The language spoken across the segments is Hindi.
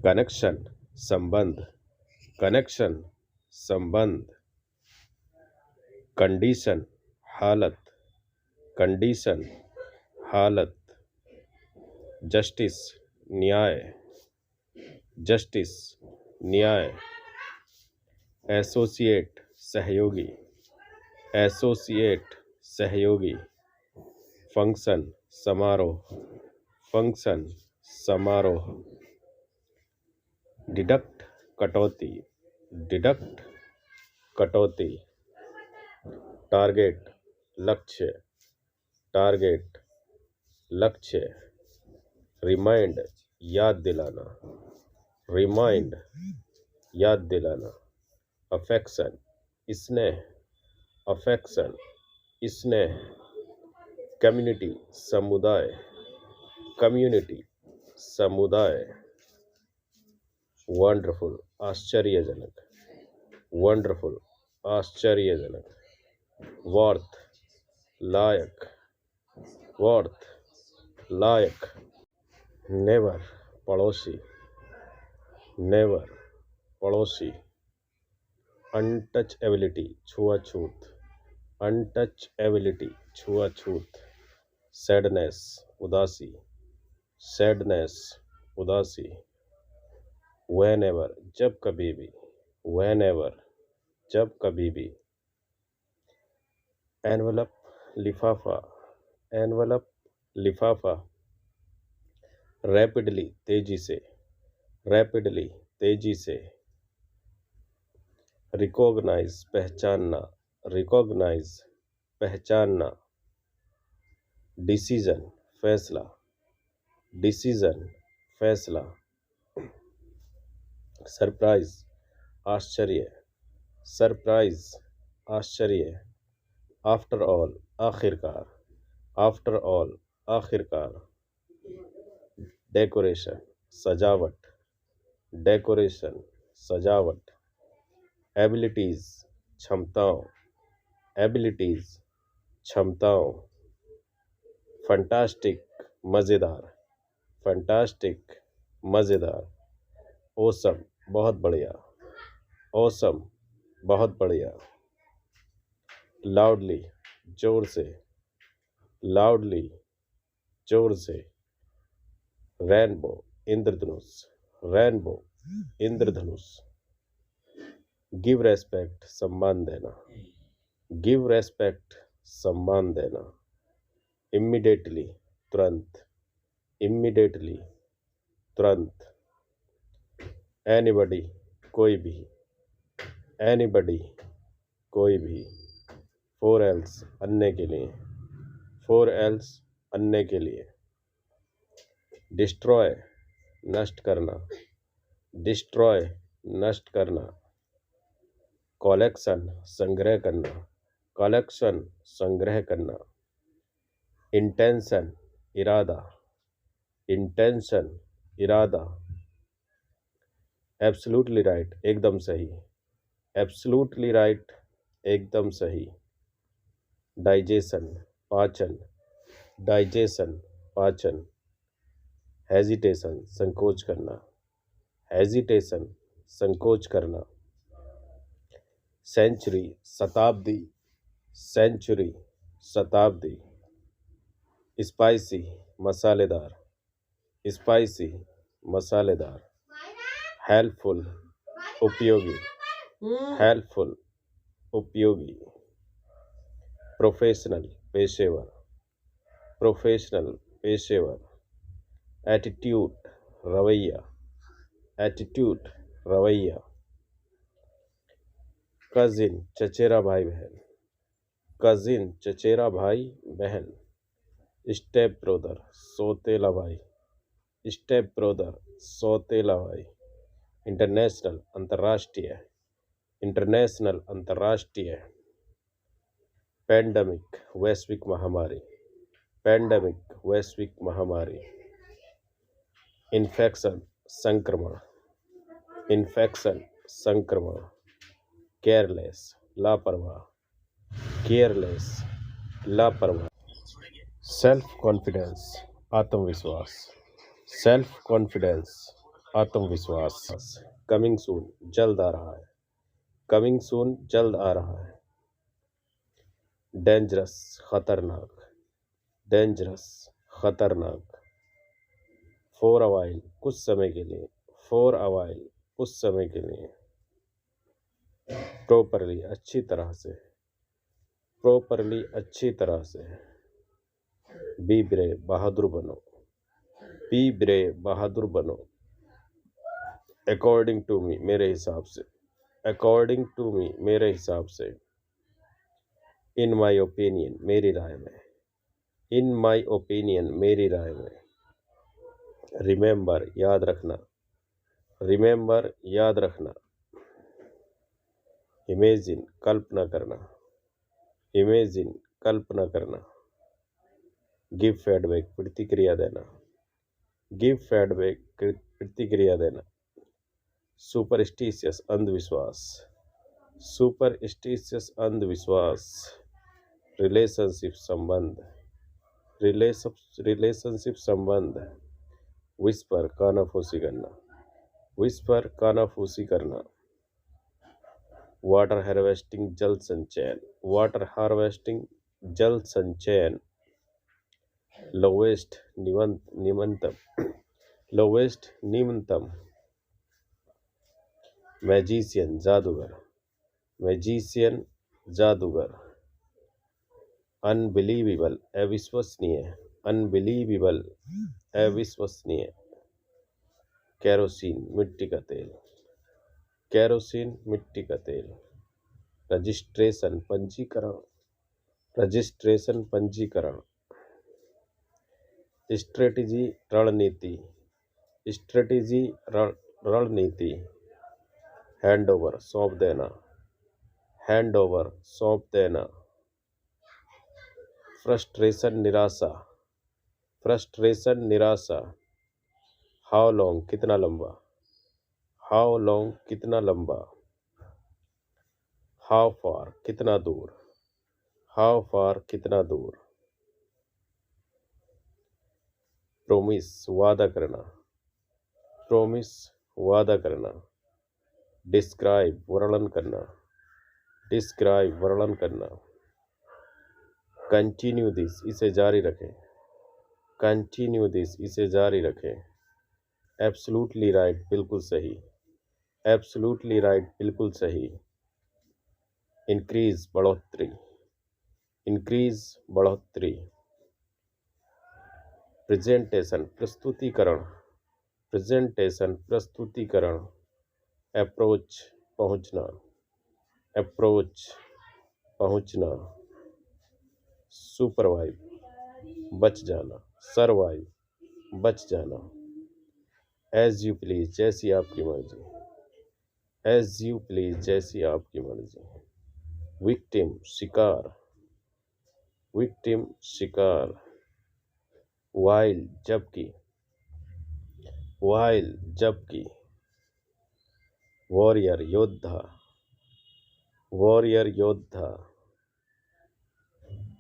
कनेक्शन संबंध, कनेक्शन संबंध। कंडीशन हालत, कंडीशन हालत। जस्टिस न्याय, जस्टिस न्याय। एसोसिएट सहयोगी, एसोसिएट सहयोगी। फंक्शन समारोह, फंक्शन समारोह। डिडक्ट कटौती, डिडक्ट कटौती। टारगेट लक्ष्य, टारगेट लक्ष्य। रिमाइंड याद दिलाना, रिमाइंड याद दिलाना। अफेक्शन स्नेह, अफेक्शन स्नेह। कम्युनिटी समुदाय, कम्युनिटी समुदाय। वंडरफुल आश्चर्यजनक, वंडरफुल आश्चर्यजनक। वर्थ लायक, वर्थ लायक। नेवर पड़ोसी, नेवर पड़ोसी। अनटचएबिलिटी छुआछूत, अनटचएबिलिटी छुआछूत। सैडनेस उदासी, सैडनेस उदासी। व्हेनेवर जब कभी भी, व्हेनेवर जब कभी भी। एनवलप लिफाफा, एनवलप लिफाफा। रैपिडली तेजी से, रैपिडली तेजी से। रिकॉग्नाइज पहचानना, रिकॉग्नाइज पहचानना। डिसीजन फैसला, डिसीजन फैसला। सरप्राइज आश्चर्य, सरप्राइज आश्चर्य। आफ्टर ऑल आखिरकार, आफ्टर ऑल आखिरकार। डेकोरेशन सजावट, डेकोरेशन सजावट। एबिलिटीज क्षमताओं, एबिलिटीज क्षमताओं। फंटास्टिक मज़ेदार, फंटास्टिक मज़ेदार। ओसम बहुत बढ़िया, ओसम बहुत बढ़िया। लाउडली जोर से, लाउडली जोर से। रेनबो इंद्रधनुष, रेनबो इंद्रधनुष। गिव रेस्पेक्ट सम्मान देना, गिव रेस्पेक्ट सम्मान देना। इम्मीडिएटली तुरंत, इम्मीडिएटली तुरंत। एनीबडी कोई भी, एनीबडी कोई भी। फोर एल्स अन्य के लिए, फोर एल्स अन्य के लिए। डिस्ट्रॉय नष्ट करना, डिस्ट्रॉय नष्ट करना। कलेक्शन संग्रह करना, कलेक्शन संग्रह करना। इंटेंशन इरादा, इंटेंशन इरादा। एब्सोल्युटली राइट एकदम सही, एब्सोल्युटली राइट एकदम सही। डाइजेशन पाचन, डाइजेशन पाचन। हेजिटेशन संकोच करना, हेजिटेशन संकोच करना। सेंचुरी शताब्दी, सेंचुरी शताब्दी। स्पाइसी मसालेदार, स्पाइसी मसालेदार। हेल्पफुल उपयोगी, हेल्पफुल उपयोगी। प्रोफेशनल पेशेवर, प्रोफेशनल पेशेवर। एटीट्यूड रवैया, एटीट्यूड रवैया। कजिन चचेरा भाई बहन, कजिन चचेरा भाई बहन। स्टेप ब्रदर सौतेला भाई, स्टेप ब्रदर सौतेला भाई। इंटरनेशनल अंतर्राष्ट्रीय, इंटरनेशनल अंतर्राष्ट्रीय। पैंडेमिक वैश्विक महामारी, पैंडेमिक वैश्विक महामारी। इन्फेक्शन संक्रमण, इन्फेक्शन संक्रमण। केयरलेस लापरवाह, केयरलेस लापरवाह। सेल्फ कॉन्फिडेंस आत्मविश्वास, सेल्फ कॉन्फिडेंस आत्मविश्वास। कमिंग सून, जल्द आ रहा है। कमिंग सून, जल्द आ रहा है। डेंजरस, खतरनाक। डेंजरस, खतरनाक। फॉर अ वाइल, कुछ समय के लिए। फॉर अ वाइल, कुछ समय के लिए। प्रॉपरली, अच्छी तरह से। प्रॉपरली, अच्छी तरह से। बी ब्रेव, बहादुर बनो। बी ब्रेव, बहादुर बनो। अकॉर्डिंग टू मी, मेरे हिसाब से। अकॉर्डिंग टू मी, मेरे हिसाब से। इन माई ओपिनियन, मेरी राय में। इन माई ओपिनियन, मेरी राय में। रिमेंबर, याद रखना। रिमेंबर, याद रखना। इमेजिन, कल्पना करना। इमेजिन, कल्पना करना। गिव फीडबैक, प्रतिक्रिया देना। गिव फीडबैक, प्रतिक्रिया देना। सुपरस्टिशियस, अंधविश्वास। सुपरस्टिशियस, अंधविश्वास। रिलेशनशिप, संबंध। रिलेशनशिप, संबंध। विस्पर, कानाफूसी करना। विस्पर, कानाफूसी करना। वाटर हार्वेस्टिंग, जल संचयन। वाटर हार्वेस्टिंग, जल संचयन। लोवेस्ट, निम्नतम। लोवेस्ट, निम्नतम। मैजिशियन, जादूगर। मैजिशियन, जादूगर। अनबिलीवेबल, अविश्वसनीय। अनबिलीवेबल, अविश्वसनीय। केरोसिन, मिट्टी का तेल। केरोसिन, मिट्टी का तेल। रजिस्ट्रेशन, पंजीकरण। रजिस्ट्रेशन, पंजीकरण। स्ट्रेटेजी, रणनीति। स्ट्रेटेजी, रणनीति। हैंडओवर, सौंप देना। हैंडओवर, सौंप देना। फ्रस्ट्रेशन, निराशा। फ्रस्ट्रेशन, निराशा। हाउ लॉन्ग, कितना लंबा। हाउ लॉन्ग, कितना लंबा। हाउ फार, कितना दूर। हाउ फार, कितना दूर। प्रोमिस, वादा करना। प्रोमिस, वादा करना। डिस्क्राइब, वर्णन करना। डिस्क्राइब, वर्णन करना। कंटिन्यू दिस, इसे जारी रखें। कंटिन्यू दिस, इसे जारी रखें। एब्सोल्युटली राइट, बिल्कुल सही। एब्सोल्युटली राइट, बिल्कुल सही। इंक्रीज, बढ़ोतरी। इंक्रीज, बढ़ोतरी। प्रेजेंटेशन, प्रस्तुतिकरण। प्रेजेंटेशन, प्रस्तुतिकरण। अप्रोच, पहुंचना। अप्रोच, पहुंचना। सुपरवाइव, बच जाना। सरवाइव, बच जाना। एज यू प्लीज, जैसी आपकी मर्जी। एज यू प्लीज, जैसी आपकी मर्जी। विक्टिम, शिकार। विक्टिम, शिकार। वाइल, जबकि। वाइल, जबकि। वॉरियर, योद्धा। वॉरियर, योद्धा।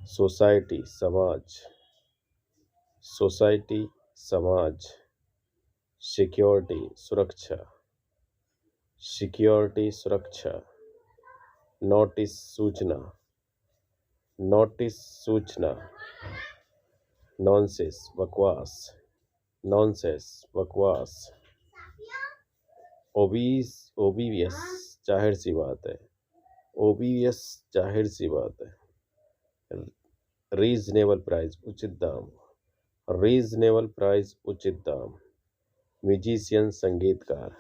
सोसाइटी, समाज। सोसाइटी, समाज। सिक्योरिटी, सुरक्षा। सिक्योरिटी, सुरक्षा। नोटिस, सूचना। नोटिस, सूचना। नॉनसेंस, बकवास। नॉनसेंस, बकवास। ओबीवियस, जाहिर सी बात है। ओबीवियस, जाहिर सी बात है। रीजनेबल प्राइस, उचित दाम। रीजनेबल प्राइस, उचित दाम। म्यूजिशियन, संगीतकार।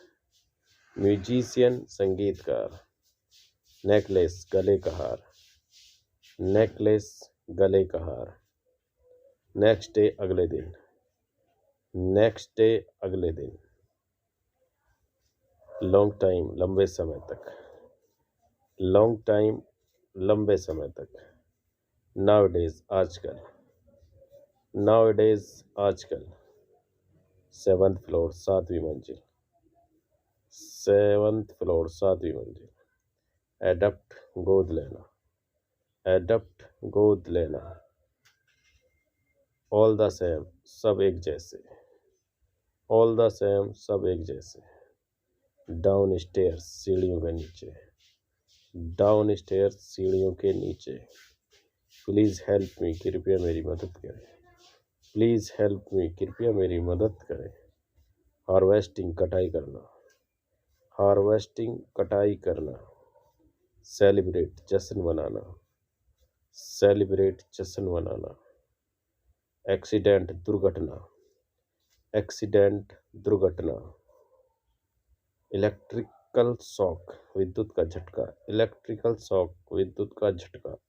म्यूजिशियन, संगीतकार। नेकलेस, गले का हार। नेकलेस, गले का हार। नेक्स्ट डे, अगले दिन। नेक्स्ट डे, अगले दिन। लॉन्ग टाइम, लंबे समय तक। लॉन्ग टाइम, लंबे समय तक। नाउडेज, आजकल। नाउडेज, आजकल। 7th फ्लोर, 7वीं मंजिल। 7th फ्लोर, 7वीं मंजिल। एडप्ट, गोद लेना। एडप्ट, गोद लेना। ऑल द सेम, सब एक जैसे। ऑल द सेम, सब एक जैसे। डाउन स्टेयर्स, सीढ़ियों के नीचे। डाउन स्टेयर्स, सीढ़ियों के नीचे। प्लीज़ हेल्प मी, कृपया मेरी मदद करें। प्लीज़ हेल्प मी, कृपया मेरी मदद करें। हार्वेस्टिंग, कटाई करना। हार्वेस्टिंग, कटाई करना। सेलिब्रेट, जश्न मनाना। सेलिब्रेट, जश्न मनाना। एक्सीडेंट, दुर्घटना। एक्सीडेंट, दुर्घटना। इलेक्ट्रिकल शॉक, विद्युत का झटका। इलेक्ट्रिकल शॉक, विद्युत का झटका।